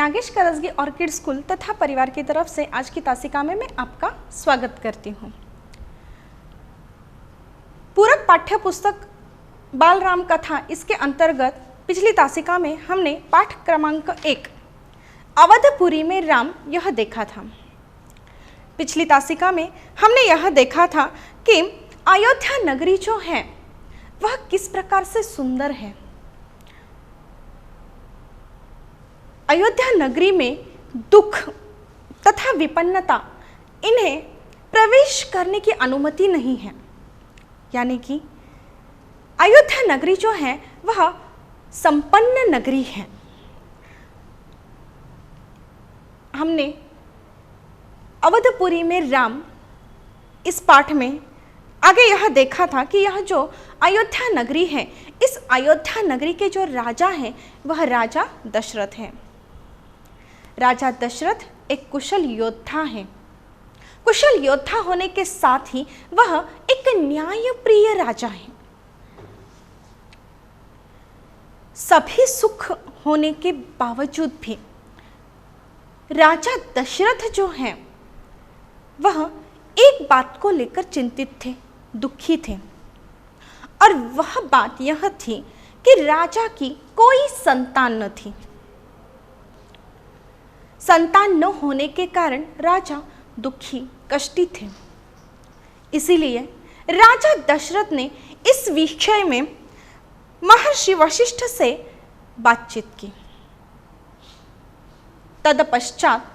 Nagesh Karasagi orchid school तथा परिवार की तरफ से आज की तासिका में मैं आपका स्वागत करती हूँ। पूरक पाठ्य पुस्तक बाल राम कथा, इसके अंतर्गत पिछली तासिका में हमने पाठ क्रमांक 1 अवधपुरी में राम यह देखा था। पिछली तासिका में हमने यह देखा था कि अयोध्या नगरी जो है वह किस प्रकार से सुंदर है। अयोध्या नगरी में दुख तथा विपन्नता इन्हें प्रवेश करने की अनुमति नहीं है, यानी कि अयोध्या नगरी जो है वह संपन्न नगरी है। हमने अवधपुरी में राम इस पाठ में आगे यह देखा था कि यह जो अयोध्या नगरी है, इस अयोध्या नगरी के जो राजा हैं वह राजा दशरथ हैं। राजा दशरथ एक कुशल योद्धा हैं। कुशल योद्धा होने के साथ ही वह एक न्यायप्रिय राजा हैं। सभी सुख होने के बावजूद भी राजा दशरथ जो हैं वह एक बात को लेकर चिंतित थे, दुखी थे, और वह बात यह थी कि राजा की कोई संतान न थी। संतान न होने के कारण राजा दुखी, कष्टी थे। इसीलिए राजा दशरथ ने इस विषय में महर्षि वशिष्ठ से बातचीत की। तदपश्चात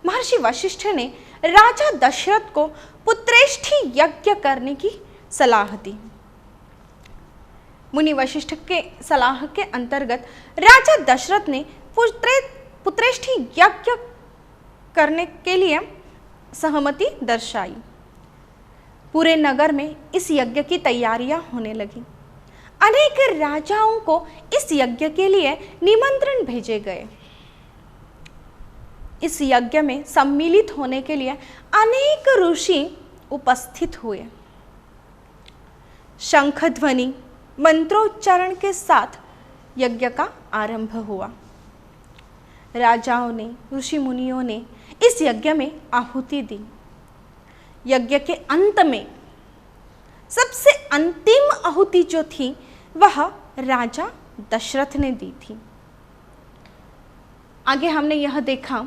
महर्षि वशिष्ठ ने राजा दशरथ को पुत्रेष्ठी यज्ञ करने की सलाह दी। मुनि वशिष्ठ के सलाह के अंतर्गत राजा दशरथ ने पुत्रेष्ठी यज्ञ करने के लिए सहमति दर्शाई। पूरे नगर में इस यज्ञ की तैयारियां होने लगी। अनेक राजाओं को इस यज्ञ के लिए निमंत्रण भेजे गए। इस यज्ञ में सम्मिलित होने के लिए अनेक ऋषि उपस्थित हुए। शंख ध्वनि, मंत्रोच्चारण के साथ यज्ञ का आरंभ हुआ। राजाओं ने, ऋषि मुनियों ने इस यज्ञ में आहुति दी। यज्ञ के अंत में सबसे अंतिम आहुति जो थी वह राजा दशरथ ने दी थी। आगे हमने यह देखा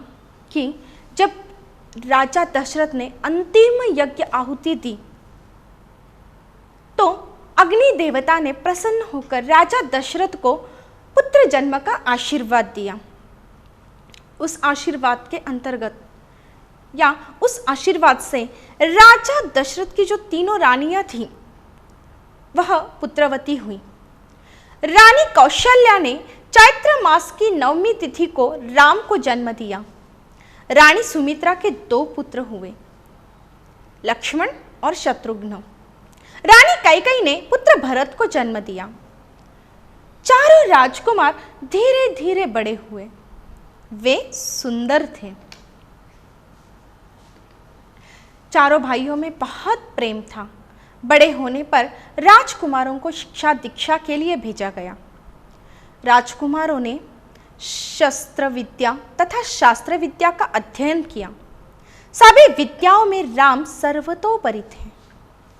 कि जब राजा दशरथ ने अंतिम यज्ञ आहुति दी तो अग्नि देवता ने प्रसन्न होकर राजा दशरथ को पुत्र जन्म का आशीर्वाद दिया। उस आशीर्वाद के अंतर्गत या उस आशीर्वाद से राजा दशरथ की जो तीनों रानियां थीं वह पुत्रवती हुई। रानी कौशल्या ने चैत्र मास की 9वीं तिथि को राम को जन्म दिया। रानी सुमित्रा के 2 पुत्र हुए, लक्ष्मण और शत्रुघ्न। रानी कैकेयी ने पुत्र भरत को जन्म दिया। चारों राजकुमार धीरे धीरे बड़े हुए। वे सुंदर थे। चारों भाइयों में बहुत प्रेम था। बड़े होने पर राजकुमारों को शिक्षा दीक्षा के लिए भेजा गया। राजकुमारों ने शस्त्र विद्या तथा शास्त्र विद्या का अध्ययन किया। सभी विद्याओं में राम सर्वतोपरि थे।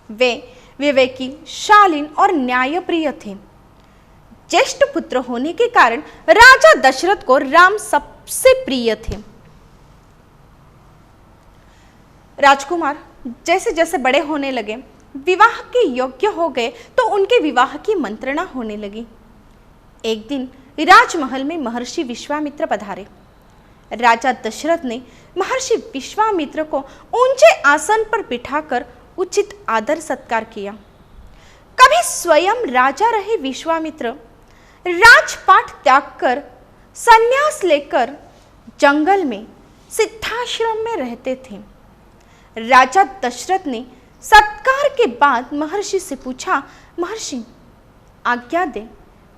वे विवेकी, शालीन और न्यायप्रिय थे। ज्येष्ठ पुत्र होने के कारण राजा दशरथ को राम सबसे प्रिय थे। राजकुमार जैसे जैसे बड़े होने लगे, विवाह के योग्य हो गए, तो उनके विवाह की मंत्रणा होने लगी। एक दिन राजमहल में महर्षि विश्वामित्र पधारे। राजा दशरथ ने महर्षि विश्वामित्र को ऊंचे आसन पर बिठाकर उचित आदर सत्कार किया। कभी स्वयं राजा रहे विश्वामित्र राजपाट त्याग कर संन्यास लेकर जंगल में सिद्धाश्रम में रहते थे। राजा दशरथ ने सत्कार के बाद महर्षि से पूछा, महर्षि आज्ञा दे,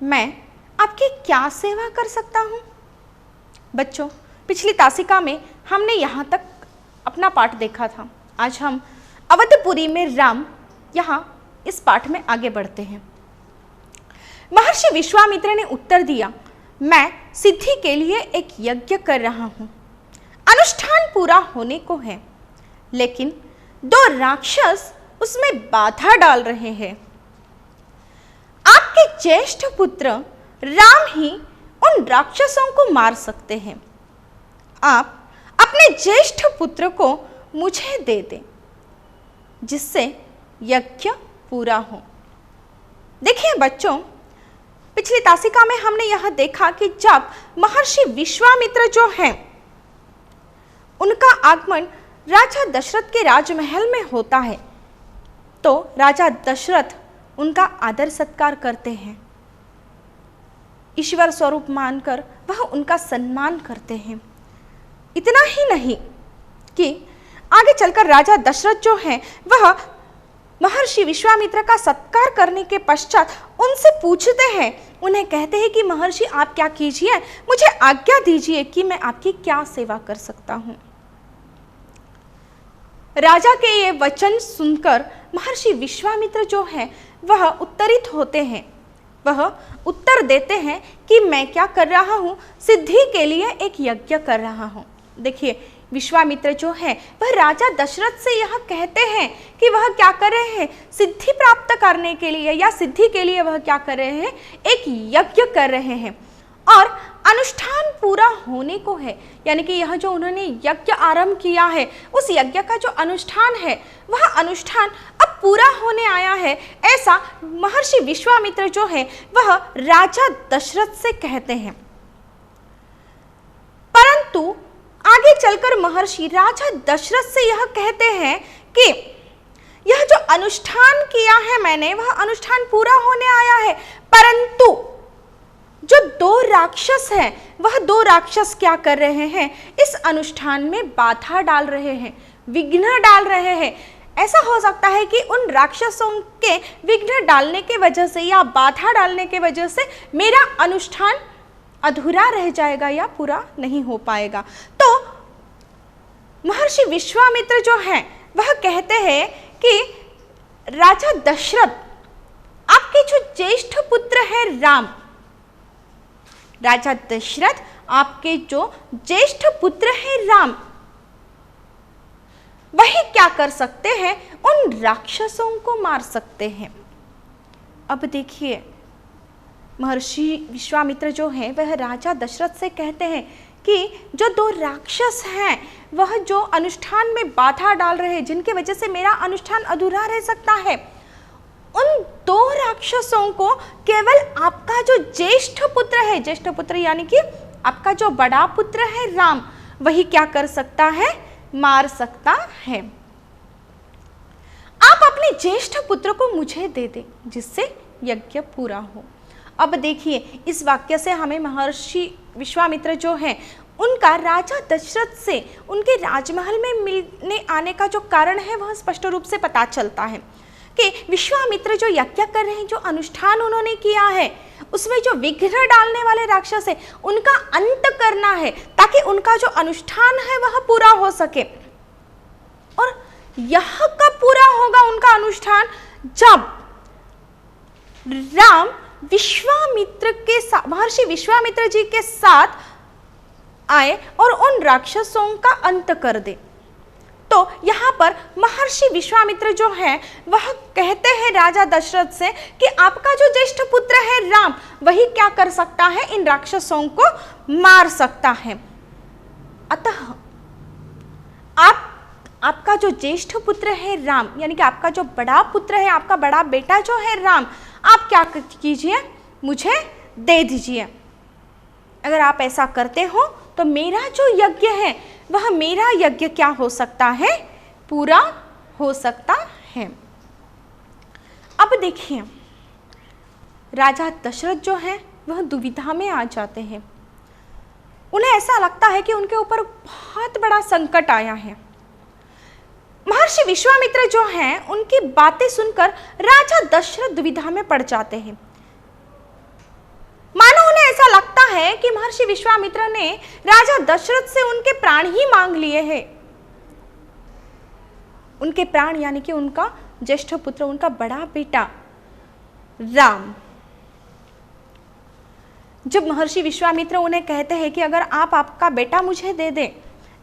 मैं आपकी क्या सेवा कर सकता हूँ? बच्चों, पिछली तासिका में हमने यहाँ तक अपना पाठ देखा था। आज हम अवधपुरी में राम यहाँ इस पाठ में आगे बढ़ते हैं। महर्षि विश्वामित्र ने उत्तर दिया, मैं सिद्धि के लिए एक यज्ञ कर रहा हूं। अनुष्ठान पूरा होने को है, लेकिन दो राक्षस उसमें बाधा डाल रहे हैं। आपके ज्येष्ठ पुत्र राम ही उन राक्षसों को मार सकते हैं। आप अपने ज्येष्ठ पुत्र को मुझे दे दें, जिससे यज्ञ पूरा हो। देखिए बच्चों, पिछली तासिका में हमने यह देखा कि जब महर्षि विश्वामित्र जो हैं, उनका आगमन राजा दशरथ के राजमहल में होता है, तो राजा दशरथ उनका आदर सत्कार करते हैं। ईश्वर स्वरूप मानकर वह उनका सम्मान करते हैं। इतना ही नहीं कि आगे चलकर राजा दशरथ जो हैं, वह महर्षि विश्वामित्र का सत्कार करने के पश्चात उनसे पूछते हैं, उन्हें कहते हैं कि महर्षि आप क्या कीजिए, मुझे आज्ञा दीजिए कि मैं आपकी क्या सेवा कर सकता हूं। राजा के ये वचन सुनकर महर्षि विश्वामित्र जो हैं, वह उत्तरित होते हैं। वह उत्तर देते हैं कि मैं क्या कर रहा हूं, सिद्धि के लिए एक यज्ञ कर रहा हूं। देखिए, विश्वामित्र जो है वह राजा दशरथ से यह कहते हैं कि वह क्या कर रहे हैं, सिद्धि प्राप्त करने के लिए या सिद्धि के लिए वह क्या कर रहे हैं, एक यज्ञ कर रहे हैं। और अनुष्ठान पूरा होने को है, यानी कि यह जो उन्होंने यज्ञ आरंभ किया है, उस यज्ञ का जो अनुष्ठान है, वह अनुष्ठान अब पूरा होने आया है, ऐसा महर्षि विश्वामित्र जो है वह राजा दशरथ से कहते हैं। परंतु आगे चलकर महर्षि राजा दशरथ से यह कहते हैं कि यह जो अनुष्ठान किया है मैंने, वह अनुष्ठान पूरा होने आया है, परंतु जो दो राक्षस हैं, वह दो राक्षस क्या कर रहे हैं, इस अनुष्ठान में बाधा डाल रहे हैं, विघ्न डाल रहे हैं। ऐसा हो सकता है कि उन राक्षसों के विघ्न डालने के वजह से या बाधा डालने के वजह से मेरा अनुष्ठान अधूरा रह जाएगा या पूरा नहीं हो पाएगा। तो महर्षि विश्वामित्र जो हैं वह कहते हैं कि राजा दशरथ, आपके जो ज्येष्ठ पुत्र है राम, राजा दशरथ आपके जो ज्येष्ठ पुत्र है राम, वही क्या कर सकते हैं, उन राक्षसों को मार सकते हैं। अब देखिए, महर्षि विश्वामित्र जो हैं वह राजा दशरथ से कहते हैं कि जो दो राक्षस हैं, वह जो अनुष्ठान में बाधा डाल रहे हैं, जिनकी वजह से मेरा अनुष्ठान अधूरा रह सकता है, उन दो राक्षसों को केवल आपका जो ज्येष्ठ पुत्र है, ज्येष्ठ पुत्र यानी कि आपका जो बड़ा पुत्र है राम, वही क्या कर सकता है, मार सकता है। आप अपने ज्येष्ठ पुत्र को मुझे दे दें, जिससे यज्ञ पूरा हो। अब देखिए, इस वाक्य से हमें महर्षि विश्वामित्र जो हैं उनका राजा दशरथ से उनके राजमहल में मिलने आने का जो कारण है वह स्पष्ट रूप से पता चलता है कि विश्वामित्र जो यज्ञ कर रहे हैं, जो अनुष्ठान उन्होंने किया है, उसमें जो विघ्न डालने वाले राक्षस है उनका अंत करना है, ताकि उनका जो अनुष्ठान है वह पूरा हो सके। और यह कब पूरा होगा उनका अनुष्ठान, जब राम विश्वामित्र के साथ, महर्षि विश्वामित्र जी के साथ आए और उन राक्षसों का अंत कर दे। तो यहाँ पर महर्षि विश्वामित्र जो है वह कहते हैं राजा दशरथ से कि आपका जो ज्येष्ठ पुत्र है राम, वही क्या कर सकता है, इन राक्षसों को मार सकता है। अतः आपका जो ज्येष्ठ पुत्र है राम, यानी कि आपका जो बड़ा पुत्र है, आपका बड़ा बेटा जो है राम, आप क्या कीजिए, मुझे दे दीजिए। अगर आप ऐसा करते हो तो मेरा जो यज्ञ है वह मेरा यज्ञ क्या हो सकता है, पूरा हो सकता है। अब देखिए, राजा दशरथ जो है वह दुविधा में आ जाते हैं। उन्हें ऐसा लगता है कि उनके ऊपर बहुत बड़ा संकट आया है। महर्षि विश्वामित्र जो हैं उनकी बातें सुनकर राजा दशरथ दुविधा में पड़ जाते हैं। मानो उन्हें ऐसा लगता है कि महर्षि विश्वामित्र ने राजा दशरथ से उनके प्राण ही मांग लिए हैं। उनके प्राण यानी कि उनका ज्येष्ठ पुत्र, उनका बड़ा बेटा राम। जब महर्षि विश्वामित्र उन्हें कहते हैं कि अगर आप आपका बेटा मुझे दे दें,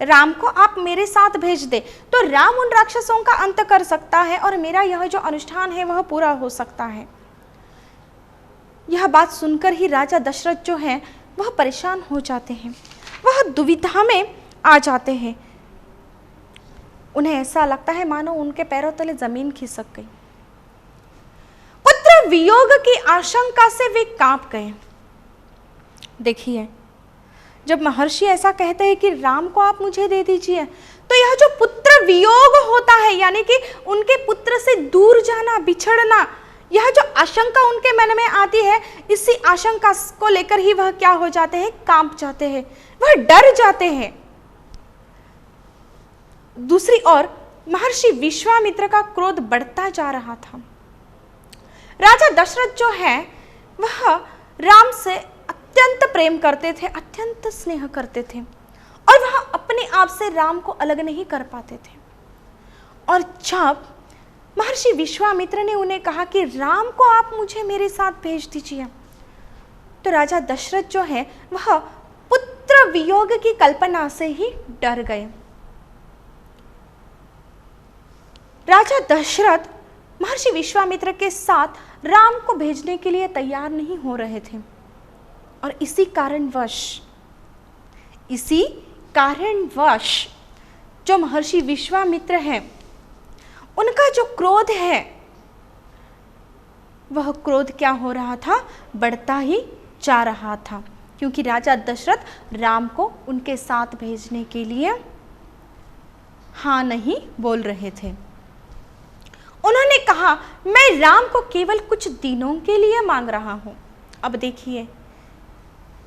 राम को आप मेरे साथ भेज दे, तो राम उन राक्षसों का अंत कर सकता है और मेरा यह जो अनुष्ठान है वह पूरा हो सकता है। यह बात सुनकर ही राजा दशरथ जो है वह परेशान हो जाते हैं, वह दुविधा में आ जाते हैं। उन्हें ऐसा लगता है मानो उनके पैरों तले जमीन खिसक गई। पुत्र वियोग की आशंका से वे कांप गए। देखिए, जब महर्षि ऐसा कहते हैं कि राम को आप मुझे दे दीजिए, तो यह जो पुत्र वियोग होता है, यानी कि उनके पुत्र से दूर जाना, बिछड़ना, यह जो आशंका उनके मन में आती है, इसी आशंका को लेकर ही वह क्या हो जाते हैं, कांप जाते हैं, वह डर जाते हैं। दूसरी ओर महर्षि विश्वामित्र का क्रोध बढ़ता जा रहा था। राजा दशरथ जो है वह राम से अत्यंत प्रेम करते थे, अत्यंत स्नेह करते थे, और वह अपने आप से राम को अलग नहीं कर पाते थे। और जब महर्षि विश्वामित्र ने उन्हें कहा कि राम को आप मुझे मेरे साथ भेज दीजिए, तो राजा दशरथ जो है वह पुत्र वियोग की कल्पना से ही डर गए। राजा दशरथ महर्षि विश्वामित्र के साथ राम को भेजने के लिए तैयार नहीं हो रहे थे, और इसी कारणवश जो महर्षि विश्वामित्र हैं, उनका जो क्रोध है वह क्रोध क्या हो रहा था, बढ़ता ही जा रहा था, क्योंकि राजा दशरथ राम को उनके साथ भेजने के लिए हाँ नहीं बोल रहे थे। उन्होंने कहा, मैं राम को केवल कुछ दिनों के लिए मांग रहा हूं। अब देखिए,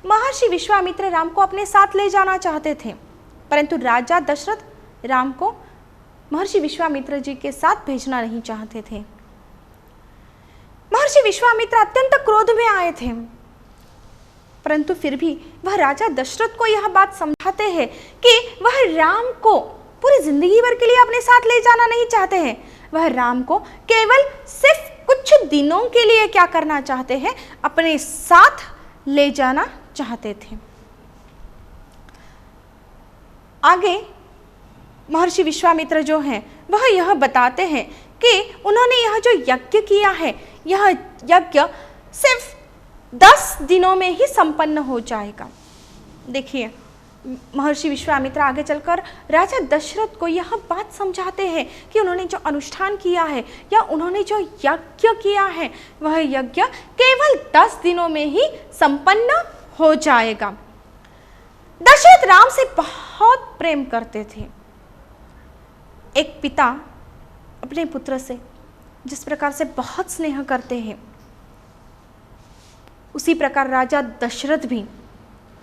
महर्षि विश्वामित्र राम को अपने साथ ले जाना चाहते थे, परंतु राजा दशरथ राम को महर्षि विश्वामित्र जी के साथ भेजना नहीं चाहते थे। महर्षि विश्वामित्र अत्यंत क्रोध में आए थे, परंतु फिर भी वह राजा दशरथ को यह बात समझाते हैं कि वह राम को पूरी जिंदगी भर के लिए अपने साथ ले जाना नहीं चाहते हैं, वह राम को केवल सिर्फ कुछ दिनों के लिए क्या करना चाहते हैं, अपने साथ ले जाना चाहते थे। आगे महर्षि विश्वामित्र जो हैं वह यह बताते हैं कि उन्होंने यह जो यज्ञ किया है, यह यज्ञ सिर्फ 10 दिनों में ही संपन्न हो जाएगा। देखिए, महर्षि विश्वामित्र आगे चलकर राजा दशरथ को यह बात समझाते हैं कि उन्होंने जो अनुष्ठान किया है या उन्होंने जो यज्ञ किया है, वह यज्ञ केवल 10 दिनों में ही संपन्न हो जाएगा। दशरथ राम से बहुत प्रेम करते थे। एक पिता अपने पुत्र से जिस प्रकार से बहुत स्नेह करते हैं, उसी प्रकार राजा दशरथ भी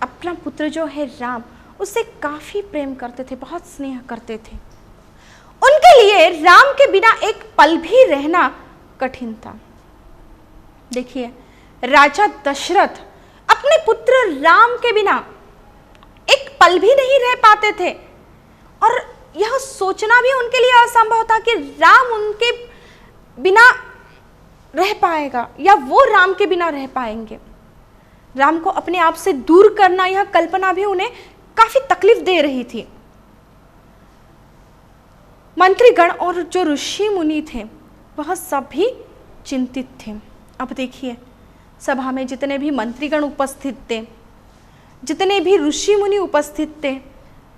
अपना पुत्र जो है राम, उससे काफी प्रेम करते थे, बहुत स्नेह करते थे। उनके लिए राम के बिना एक पल भी रहना कठिन था। देखिए, राजा दशरथ अपने पुत्र राम के बिना एक पल भी नहीं रह पाते थे, और यह सोचना भी उनके लिए असंभव था कि राम उनके बिना रह पाएगा या वो राम के बिना रह पाएंगे। राम को अपने आप से दूर करना, यह कल्पना भी उन्हें काफी तकलीफ दे रही थी। मंत्रीगण और जो ऋषि मुनि थे वह सभी चिंतित थे। अब देखिए, सभा में जितने भी मंत्रीगण उपस्थित थे, जितने भी ऋषि मुनि उपस्थित थे,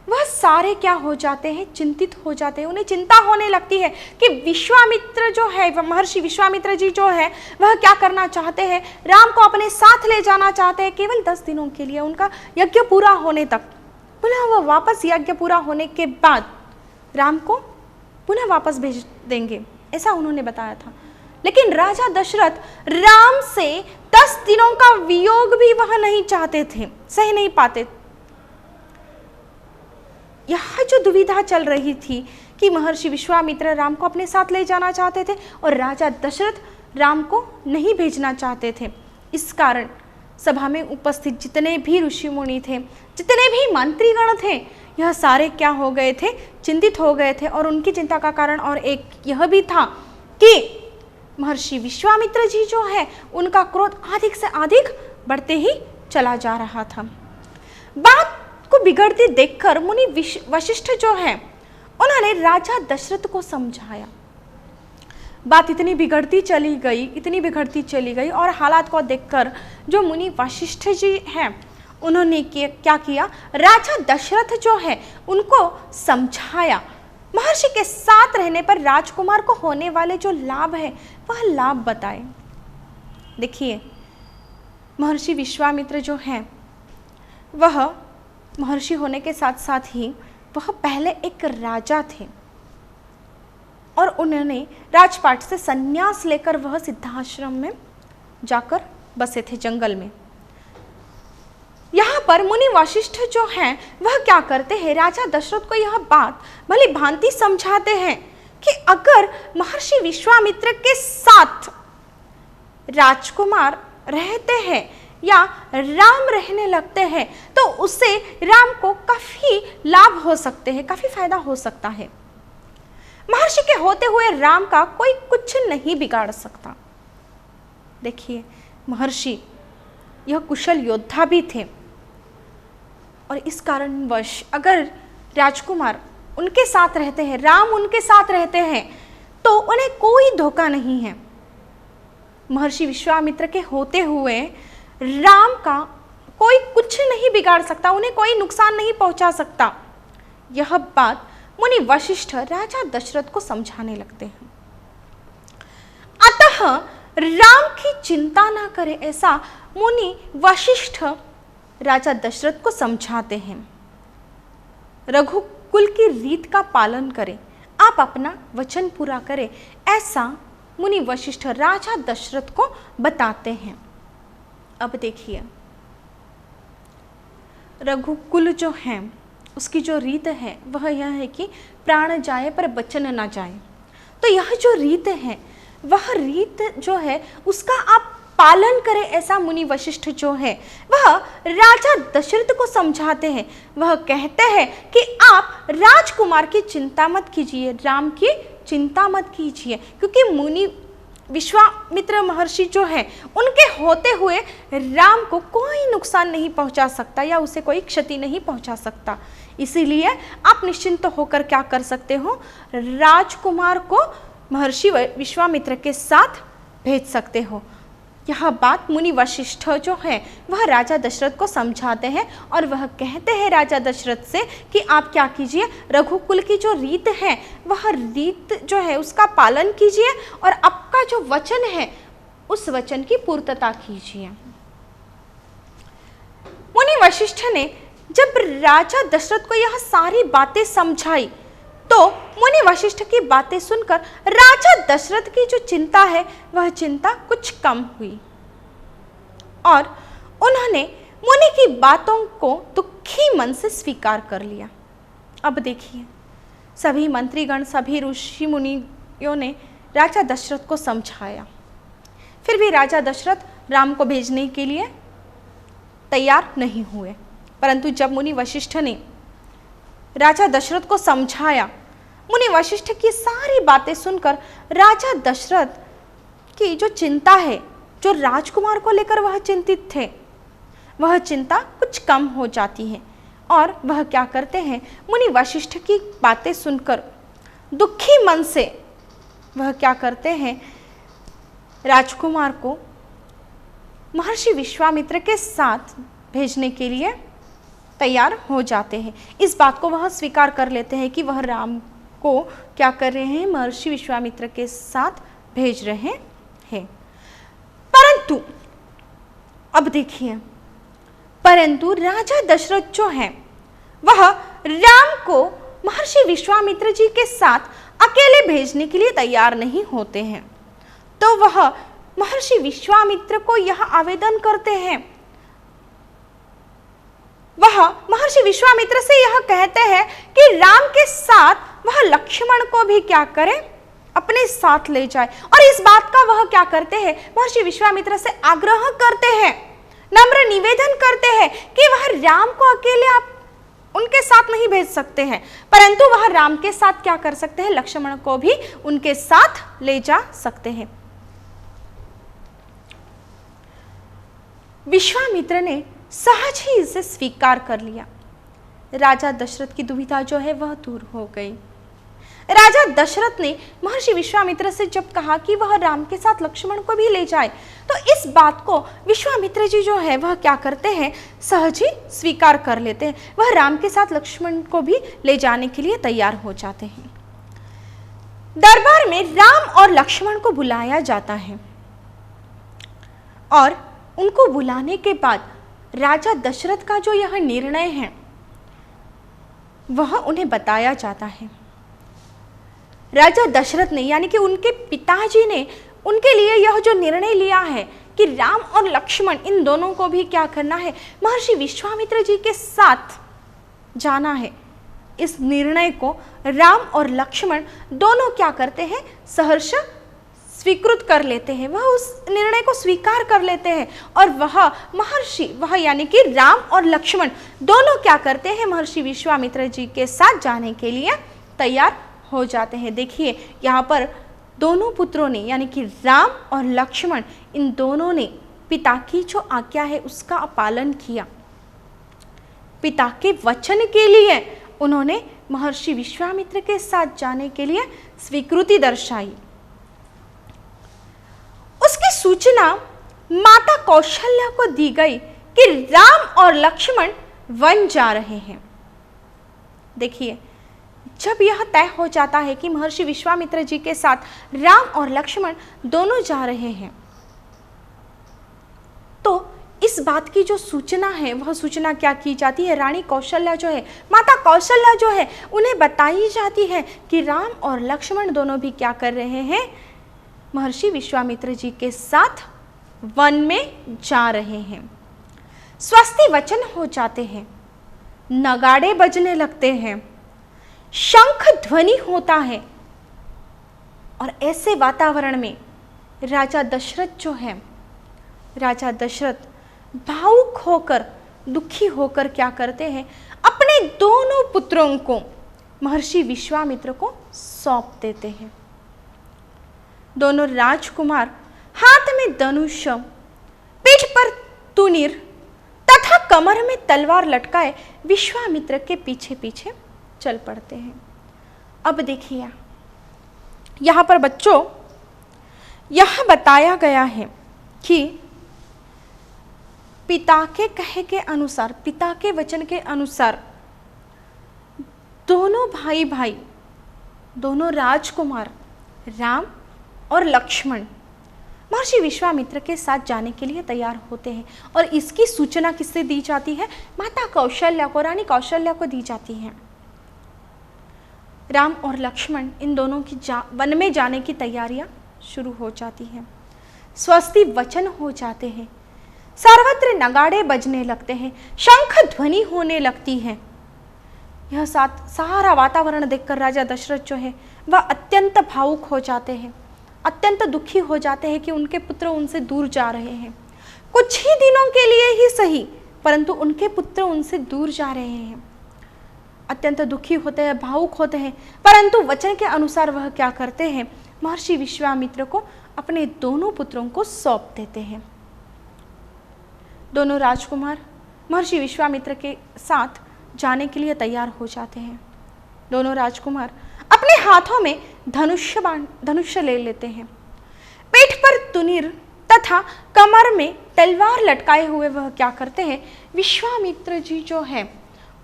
वह सारे क्या हो जाते हैं, चिंतित हो जाते हैं। उन्हें चिंता होने लगती है कि विश्वामित्र जो है, महर्षि विश्वामित्र जी जो है, वह क्या करना चाहते हैं, राम को अपने साथ ले जाना चाहते हैं केवल 10 दिनों के लिए, उनका यज्ञ पूरा होने तक। पुनः वह वापस यज्ञ पूरा होने के बाद राम को पुनः वापस भेज देंगे, ऐसा उन्होंने बताया था। लेकिन राजा दशरथ राम से 10 दिनों का वियोग भी वह नहीं चाहते थे, सह नहीं पाते। यह जो दुविधा चल रही थी कि महर्षि विश्वामित्र राम को अपने साथ ले जाना चाहते थे और राजा दशरथ राम को नहीं भेजना चाहते थे, इस कारण सभा में उपस्थित जितने भी ऋषि मुनि थे, जितने भी मंत्रीगण थे, यह सारे क्या हो गए थे, चिंतित हो गए थे। और उनकी चिंता का कारण और एक यह भी था कि महर्षि विश्वामित्र जी जो है, उनका क्रोध अधिक से अधिक बढ़ते ही चला जा रहा था। बात को बिगड़ती देखकर मुनि वशिष्ठ जो है उन्होंने राजा दशरथ को समझाया। बात इतनी बिगड़ती चली गई और हालात को देखकर जो मुनि वशिष्ठ जी हैं उन्होंने क्या किया, राजा दशरथ जो है उनको समझाया। महर्षि के साथ रहने पर राजकुमार को होने वाले जो लाभ है वह लाभ बताए। देखिए, महर्षि विश्वामित्र जो हैं वह महर्षि होने के साथ साथ ही वह पहले एक राजा थे और उन्होंने राजपाट से संन्यास लेकर वह सिद्धाश्रम में जाकर बसे थे, जंगल में। यहाँ पर मुनि वशिष्ठ जो हैं वह क्या करते हैं, राजा दशरथ को यह बात भली भांति समझाते हैं कि अगर महर्षि विश्वामित्र के साथ राजकुमार रहते हैं या राम रहने लगते हैं तो उससे राम को काफी लाभ हो सकते हैं, काफी फायदा हो सकता है। महर्षि के होते हुए राम का कोई कुछ नहीं बिगाड़ सकता। देखिए, महर्षि यह कुशल योद्धा भी थे और इस कारणवश अगर राजकुमार उनके साथ रहते हैं, राम उनके साथ रहते हैं तो उन्हें कोई धोखा नहीं है। महर्षि विश्वामित्र के होते हुए राम का कोई कुछ नहीं बिगाड़ सकता, उन्हें कोई नुकसान नहीं पहुंचा सकता। यह बात मुनि वशिष्ठ राजा दशरथ को समझाने लगते हैं। अतः राम की चिंता ना करे ऐसा मुनि वशिष्ठ राजा दशरथ को समझाते हैं। रघुकुल की रीत का पालन करें, आप अपना वचन पूरा करें, ऐसा मुनि वशिष्ठ राजा दशरथ को बताते हैं। अब देखिए, रघुकुल जो है उसकी जो रीत है वह यह है कि प्राण जाए पर वचन ना जाए। तो यह जो रीत है वह रीत जो है उसका आप पालन करें, ऐसा मुनि वशिष्ठ जो है वह राजा दशरथ को समझाते हैं। वह कहते हैं कि आप राजकुमार की चिंता मत कीजिए, राम की चिंता मत कीजिए, क्योंकि मुनि विश्वामित्र महर्षि जो है उनके होते हुए राम को कोई नुकसान नहीं पहुंचा सकता या उसे कोई क्षति नहीं पहुंचा सकता। इसीलिए आप निश्चिंत होकर क्या कर सकते हो, राजकुमार को महर्षि विश्वामित्र के साथ भेज सकते हो। यह बात मुनि वशिष्ठ जो है वह राजा दशरथ को समझाते हैं और वह कहते हैं राजा दशरथ से कि आप क्या कीजिए, रघुकुल की जो रीत है वह रीत जो है उसका पालन कीजिए और आपका जो वचन है उस वचन की पूर्तता कीजिए। मुनि वशिष्ठ ने जब राजा दशरथ को यह सारी बातें समझाई तो मुनि वशिष्ठ की बातें सुनकर राजा दशरथ की जो चिंता है वह चिंता कुछ कम हुई और उन्होंने मुनि की बातों को दुखी मन से स्वीकार कर लिया। अब देखिए, सभी मंत्रीगण, सभी ऋषि मुनियों ने राजा दशरथ को समझाया, फिर भी राजा दशरथ राम को भेजने के लिए तैयार नहीं हुए। परंतु जब मुनि वशिष्ठ ने राजा दशरथ को समझाया, मुनि वशिष्ठ की सारी बातें सुनकर राजा दशरथ की जो चिंता है, जो राजकुमार को लेकर वह चिंतित थे, वह चिंता कुछ कम हो जाती है और वह क्या करते हैं, मुनि वशिष्ठ की बातें सुनकर दुखी मन से वह क्या करते हैं, राजकुमार को महर्षि विश्वामित्र के साथ भेजने के लिए तैयार हो जाते हैं। इस बात को वह स्वीकार कर लेते हैं कि वह राम को क्या कर रहे हैं, महर्षि विश्वामित्र के साथ भेज रहे हैं। परंतु अब देखिए, परंतु राजा दशरथ जो है वह राम को महर्षि विश्वामित्र जी के साथ अकेले भेजने के लिए तैयार नहीं होते हैं। तो वह महर्षि विश्वामित्र को यह आवेदन करते हैं, वह महर्षि विश्वामित्र से यह कहते हैं कि राम के साथ वह लक्ष्मण को भी क्या करे, अपने साथ ले जाए। और इस बात का वह क्या करते हैं, महर्षि विश्वामित्र से आग्रह करते हैं, नम्र निवेदन करते हैं कि वह राम को अकेले आप उनके साथ नहीं भेज सकते हैं, परंतु वह राम के साथ क्या कर सकते हैं, लक्ष्मण को भी उनके साथ ले जा सकते हैं। विश्वामित्र ने सहज ही इसे स्वीकार कर लिया। राजा दशरथ की दुविधा जो है वह दूर हो गई। राजा दशरथ ने महर्षि विश्वामित्र से जब कहा कि वह राम के साथ लक्ष्मण को भी ले जाए, तो इस बात को विश्वामित्र जी जो है वह क्या करते हैं, सहज ही स्वीकार कर लेते हैं। वह राम के साथ लक्ष्मण को भी ले जाने के लिए तैयार हो जाते हैं। दरबार में राम और लक्ष्मण को बुलाया जाता है और उनको बुलाने के बाद राजा दशरथ का जो यह निर्णय है वह उन्हें बताया जाता है। राजा दशरथ ने यानी कि उनके पिताजी ने उनके लिए यह जो निर्णय लिया है कि राम और लक्ष्मण इन दोनों को भी क्या करना है, महर्षि विश्वामित्र जी के साथ जाना है। इस निर्णय को राम और लक्ष्मण दोनों क्या करते हैं, सहर्ष स्वीकृत कर लेते हैं। वह उस निर्णय को स्वीकार कर लेते हैं और वह यानी कि राम और लक्ष्मण दोनों क्या करते हैं, महर्षि विश्वामित्र जी के साथ जाने के लिए तैयार हो जाते हैं। देखिए यहाँ पर दोनों पुत्रों ने यानी कि राम और लक्ष्मण इन दोनों ने पिता की जो आज्ञा है उसका पालन किया। पिता के वचन के लिए उन्होंने महर्षि विश्वामित्र के साथ जाने के लिए स्वीकृति दर्शाई। उसकी सूचना माता कौशल्या को दी गई कि राम और लक्ष्मण वन जा रहे हैं। देखिए जब यह तय हो जाता है कि महर्षि विश्वामित्र जी के साथ राम और लक्ष्मण दोनों जा रहे हैं, तो इस बात की जो सूचना है वह सूचना क्या की जाती है, रानी कौशल्या जो है, माता कौशल्या जो है, उन्हें बताई जाती है कि राम और लक्ष्मण दोनों भी क्या कर रहे हैं, महर्षि विश्वामित्र जी के साथ वन में जा रहे हैं। स्वस्ति वचन हो जाते हैं, नगाड़े बजने लगते हैं, शंख ध्वनि होता है और ऐसे वातावरण में राजा दशरथ जो है, राजा दशरथ भावुक होकर, दुखी होकर क्या करते हैं, अपने दोनों पुत्रों को महर्षि विश्वामित्र को सौंप देते हैं। दोनों राजकुमार हाथ में धनुष, पीठ पर तुनीर तथा कमर में तलवार लटकाए विश्वामित्र के पीछे पीछे चल पड़ते हैं। अब देखिए यहाँ पर बच्चों यह बताया गया है कि पिता के कहे के अनुसार, पिता के वचन के अनुसार दोनों भाई भाई, दोनों राजकुमार राम और लक्ष्मण महर्षि विश्वामित्र के साथ जाने के लिए तैयार होते हैं। और इसकी सूचना किससे दी जाती है, माता कौशल्या को, रानी कौशल्या को दी जाती है। राम और लक्ष्मण इन दोनों की वन में जाने की तैयारियां शुरू हो जाती हैं। स्वस्ति वचन हो जाते हैं, सर्वत्र नगाड़े बजने लगते हैं, शंख ध्वनि होने लगती है। यह सारा वातावरण देखकर राजा दशरथ जो है वह अत्यंत भावुक हो जाते हैं, अत्यंत दुखी हो जाते हैं कि उनके पुत्र उनसे दूर जा रहे हैं। कुछ ही दिनों के लिए ही सही, परंतु उनके पुत्र उनसे दूर जा रहे हैं। अत्यंत दुखी होते हैं, भावुक होते हैं, परंतु वचन के अनुसार वह क्या करते हैं, महर्षि विश्वामित्र को अपने दोनों पुत्रों को सौंप देते हैं। दोनों राजकुमार महर्षि विश्वामित्र के साथ जाने के लिए तैयार हो जाते हैं। दोनों राजकुमार अपने हाथों में धनुष ले लेते हैं, पीठ पर तुनीर तथा कमर में तलवार लटकाए हुए वह क्या करते हैं, विश्वामित्र जी जो है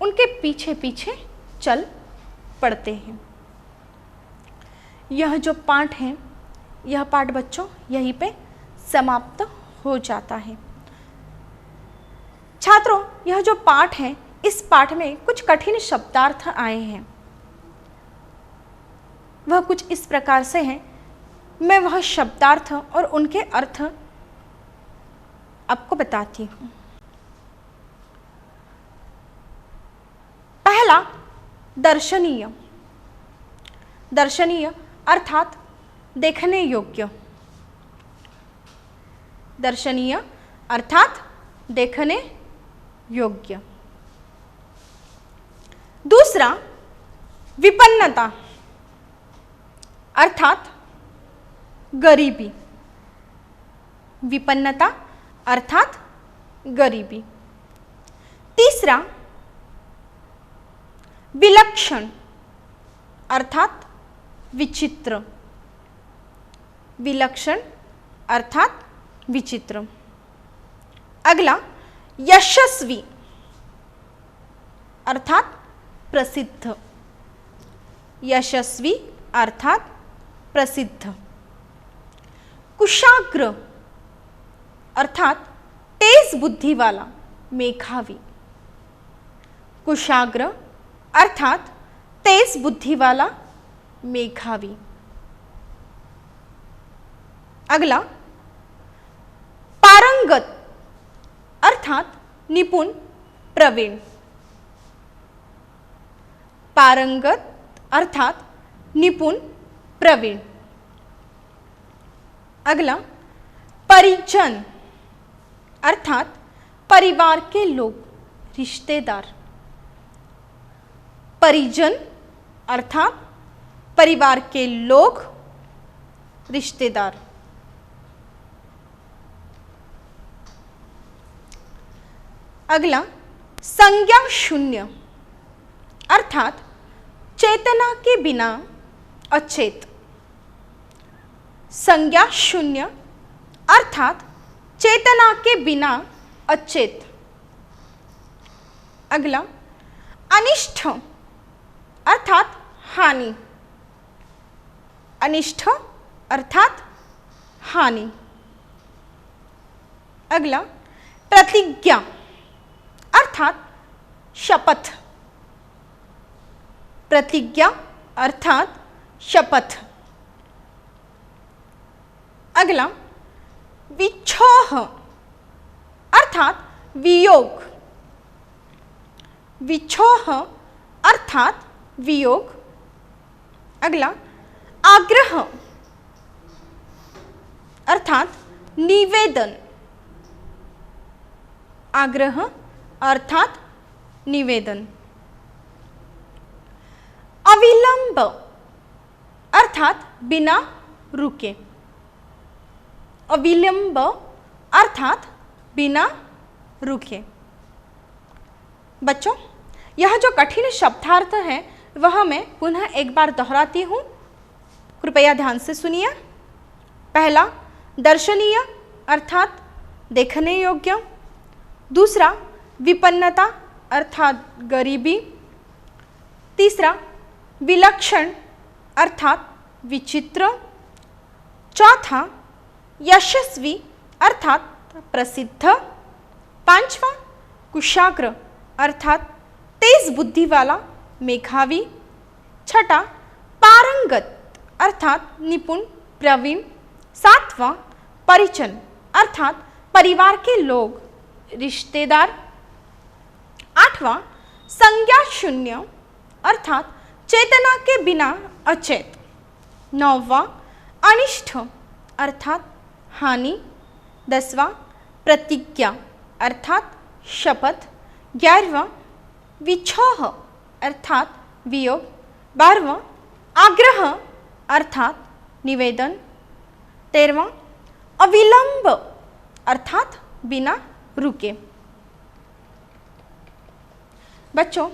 उनके पीछे पीछे चल पड़ते हैं। यह जो पाठ है, यह पाठ बच्चों यहीं पे समाप्त हो जाता है। छात्रों, यह जो पाठ है, इस पाठ में कुछ कठिन शब्दार्थ आए हैं। वह कुछ इस प्रकार से हैं, मैं वह शब्दार्थ और उनके अर्थ आपको बताती हूँ। पहला, दर्शनीय। दर्शनीय अर्थात देखने योग्य। दर्शनीय अर्थात देखने योग्य। दूसरा, विपन्नता अर्थात गरीबी। विपन्नता अर्थात गरीबी। तीसरा विलक्षण अर्थात विचित्र, विलक्षण अर्थात विचित्र। अगला यशस्वी अर्थात प्रसिद्ध, यशस्वी अर्थात प्रसिद्ध। कुशाग्र अर्थात तेज बुद्धि वाला, मेधावी, कुशाग्र अर्थात तेज बुद्धि वाला, मेधावी। अगला पारंगत अर्थात निपुण, प्रवीण, पारंगत अर्थात निपुण, प्रवीण। अगला परिजन अर्थात परिवार के लोग, रिश्तेदार, परिजन अर्थात परिवार के लोग, रिश्तेदार। अगला संज्ञा शून्य अर्थात चेतना के बिना अचेत, संज्ञा शून्य अर्थात चेतना के बिना अचेत। अगला अनिष्ट अर्थात हानि, अनिष्ट अर्थात हानि। अगला प्रतिज्ञा अर्थात शपथ, प्रतिज्ञा अर्थात शपथ। अगला विच्छोह अर्थात वियोग, विच्छोह अर्थात वियोग। अगला आग्रह अर्थात निवेदन, आग्रह अर्थात निवेदन। अविलंब अर्थात बिना रुके, अविलंब अर्थात बिना रुके। बच्चों, यह जो कठिन शब्दार्थ है वह मैं पुनः एक बार दोहराती हूँ, कृपया ध्यान से सुनिए। पहला दर्शनीय अर्थात देखने योग्य, दूसरा विपन्नता अर्थात गरीबी, तीसरा विलक्षण अर्थात विचित्र, चौथा यशस्वी अर्थात प्रसिद्ध, पांचवा कुशाग्र अर्थात तेज बुद्धि वाला, मेधावी, छठा पारंगत अर्थात निपुण, प्रवीण, सातवां परिजन अर्थात परिवार के लोग, रिश्तेदार, आठवां संज्ञा शून्य अर्थात चेतना के बिना अचेत, नौवां अनिष्ट अर्थात हानि, दसवां प्रतिज्ञा अर्थात शपथ, 11वां विच्छोह अर्थात वियोग, 12वां आग्रह अर्थात निवेदन, 13वां अविलंब अर्थात बिना रुके। बच्चों,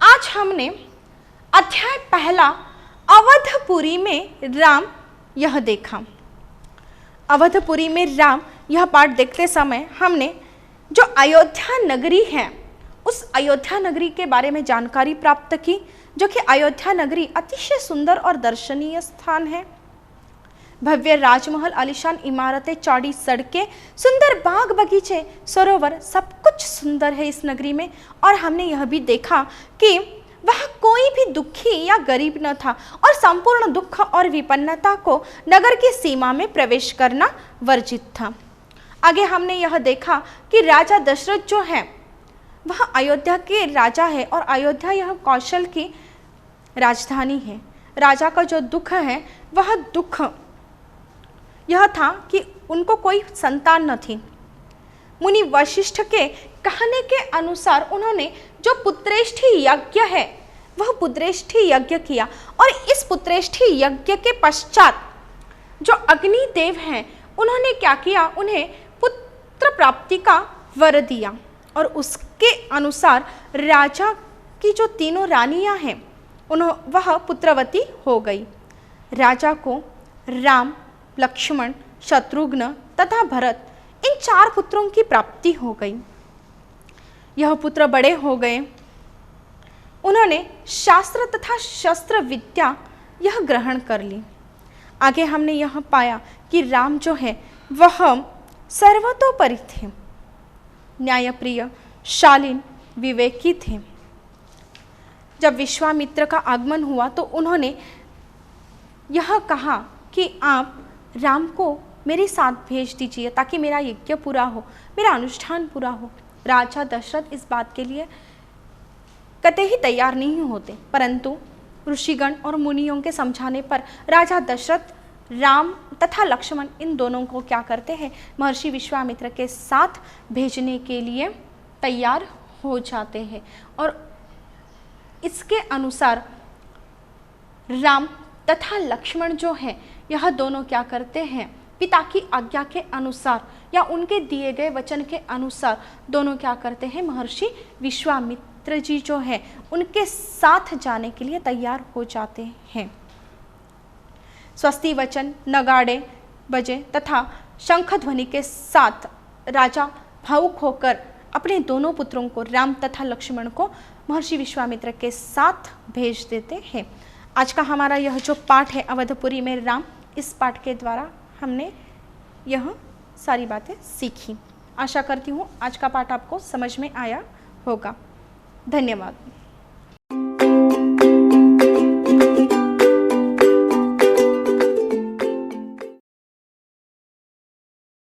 आज हमने अध्याय पहला अवधपुरी में राम यह देखा। अवधपुरी में राम यह पाठ देखते समय हमने जो अयोध्या नगरी है उस अयोध्या नगरी के बारे में जानकारी प्राप्त की, जो कि अयोध्या नगरी अतिशय सुंदर और दर्शनीय स्थान है। भव्य राजमहल, आलीशान इमारतें, चौड़ी सड़कें, सुंदर बाग बगीचे, सरोवर, सब कुछ सुंदर है इस नगरी में। और हमने यह भी देखा कि वह कोई भी दुखी या गरीब न था और संपूर्ण दुख और विपन्नता को नगर की सीमा में प्रवेश करना वर्जित था। आगे हमने यह देखा कि राजा दशरथ जो है वह अयोध्या के राजा है और अयोध्या यह कौशल की राजधानी है। राजा का जो दुख है वह दुख यह था कि उनको कोई संतान न थी। मुनि वशिष्ठ के कहने के अनुसार उन्होंने जो पुत्रेष्ठी यज्ञ है वह पुत्रेष्ठी यज्ञ किया और इस पुत्रेष्ठी यज्ञ के पश्चात जो अग्निदेव हैं उन्होंने क्या किया, उन्हें पुत्र प्राप्ति का वर दिया। और उसके अनुसार राजा की जो तीनों रानियां हैं वह पुत्रवती हो गई। राजा को राम, लक्ष्मण, शत्रुघ्न तथा भरत इन 4 पुत्रों की प्राप्ति हो गई। यह पुत्र बड़े हो गए, उन्होंने शास्त्र तथा शस्त्र विद्या यह ग्रहण कर ली। आगे हमने यह पाया कि राम जो है वह सर्वतोपरि थे, न्यायप्रिय, शालीन, विवेकी थे। जब विश्वामित्र का आगमन हुआ तो उन्होंने यह कहा कि आप राम को मेरे साथ भेज दीजिए ताकि मेरा यज्ञ पूरा हो, मेरा अनुष्ठान पूरा हो। राजा दशरथ इस बात के लिए कतई ही तैयार नहीं होते, परंतु ऋषिगण और मुनियों के समझाने पर राजा दशरथ राम तथा लक्ष्मण इन दोनों को क्या करते हैं, महर्षि विश्वामित्र के साथ भेजने के लिए तैयार हो जाते हैं। और इसके अनुसार राम तथा लक्ष्मण जो है यह दोनों क्या करते हैं, पिता की आज्ञा के अनुसार या उनके दिए गए वचन के अनुसार दोनों क्या करते हैं, महर्षि विश्वामित्र जी जो है उनके साथ जाने के लिए तैयार हो जाते हैं। स्वस्ति वचन, नगाड़े बजे तथा शंख ध्वनि के साथ राजा भावुक होकर अपने दोनों पुत्रों को राम तथा लक्ष्मण को महर्षि विश्वामित्र के साथ भेज देते हैं। आज का हमारा यह जो पाठ है अवधपुरी में राम, इस पाठ के द्वारा हमने यह सारी बातें सीखी। आशा करती हूँ आज का पाठ आपको समझ में आया होगा। धन्यवाद।